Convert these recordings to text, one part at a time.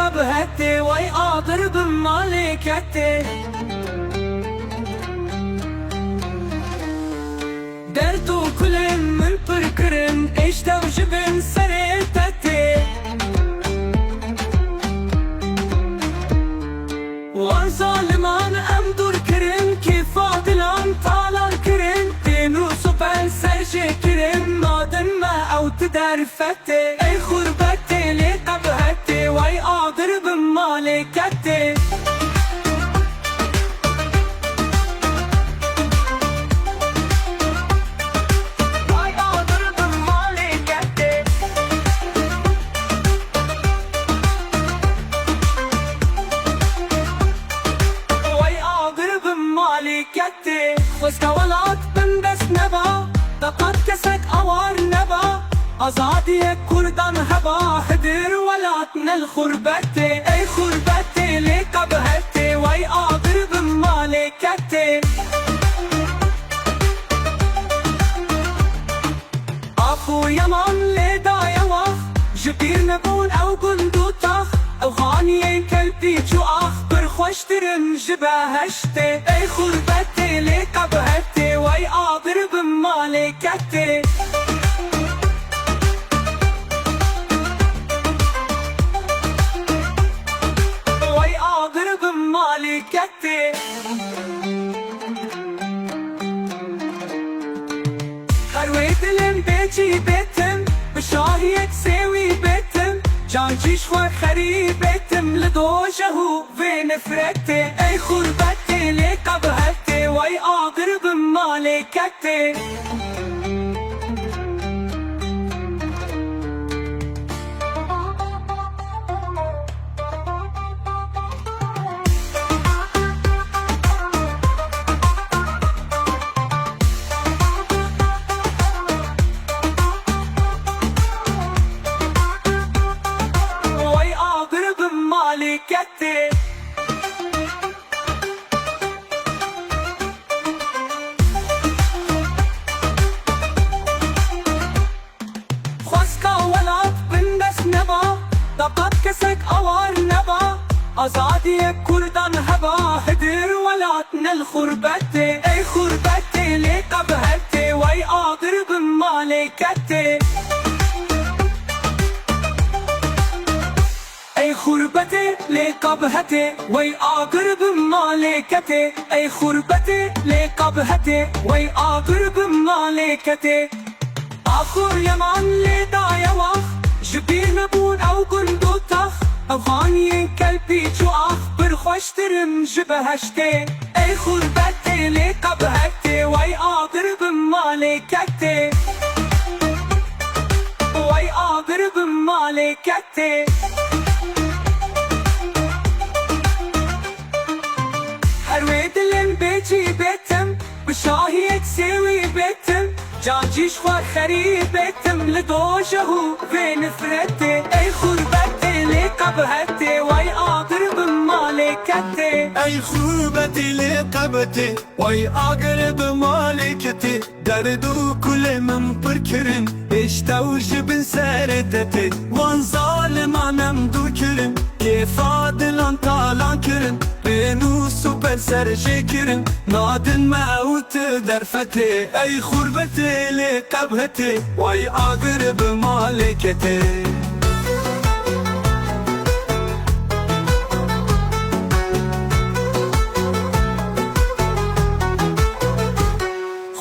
قبهتي وي أضرب مالكتي درتو كل من بركرن اشتا وجبن سريتتي وان ظالمان ام دور كرن كيف عدلان طالر كرن تنو سوبان سرجي كرن مادن ما او تدارفتي اي خربتي لي قبهتي وي اضرب مالكتي مالكتي وسكولات بندس نبا دقات كسك اوار نبا ازادي كردان هبا حدر ولاتنا الخربتي اي خربتي لي قبهتي وي اضرب مالكتي اخو يمان لي دايوخ جبير نبون او قندوطخ او غانيين كلبي جو اخبر خوشترن جبهشتي اي خربتي لي قبهتي وي اضرب مالكتي وي اضرب مالكتي خرويت بيجي بيتم بشاهيك سوي بيتم جانجيش وخري بيتم لدوجه في نفرتي اي خربتي لي قبهتي وي اضرب مالكتي مالكتي خسكا ولات بندس نبا دقات كسك اوار نبا ازادي كردان هبا هدر ولاتنا الخربتي اي خربتي لي قبهتي وي اضرب مالكتي اي خربتي لي قبهتي وي اضرب مالكتي اي خربتي لي قبهتي وي اضرب مالكتي اخر يمان لي دايوخ جبير نبون او قندوطخ او غانيين كلبي جو اخبر خوشترم جبهشتي اي خربتي لي قبهتي وي اضرب مالكتي وي اضرب مالكتي حرويد بيجي بيتم بشاهيك سوي بيتم جانجيش وخري بيتم لدوجه في نفرتي اي خربتي لي قبهتي وي اضرب مالكتي اي خربتي لي قبتي وي اقرب مالكتي دردو كل من بركرن اشتوجب سردتي وان ظالم انم دوكرن كيف عدلان طالان كرن بينو سوبر سرجي كرن نادن موت درفتي اي خربتي لي قبهتي وي اقرب مالكتي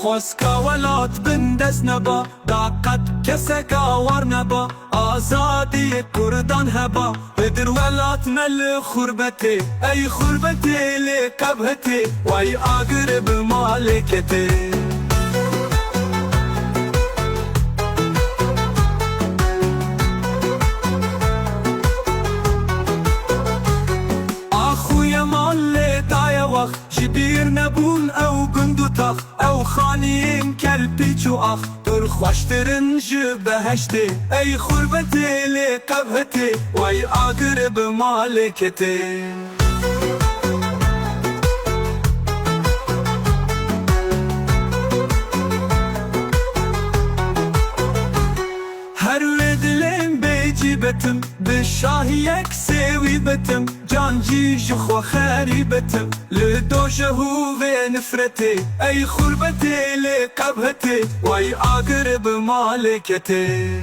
خسكا ولات بندس نبا دقت كسك اوار نبا ازادي كردان هبا بدر ولاتنا الخربتي اي خربتي لي قبهتي وي اقرب مالكتي اخويا مال دايوخ جبير نبون او قندوطخ او خانيين كلبي جو اخ در خوشترن جبهشتي اي خربتي لي قبهتي وي اقرب مالكتي هر ودلم بيجي بتم بالشاهيك سوي بتم جانجي جخو خاري بتم لدوشه هو في نفرتي أي خربتي لكبهتي وي أقرب مالكتي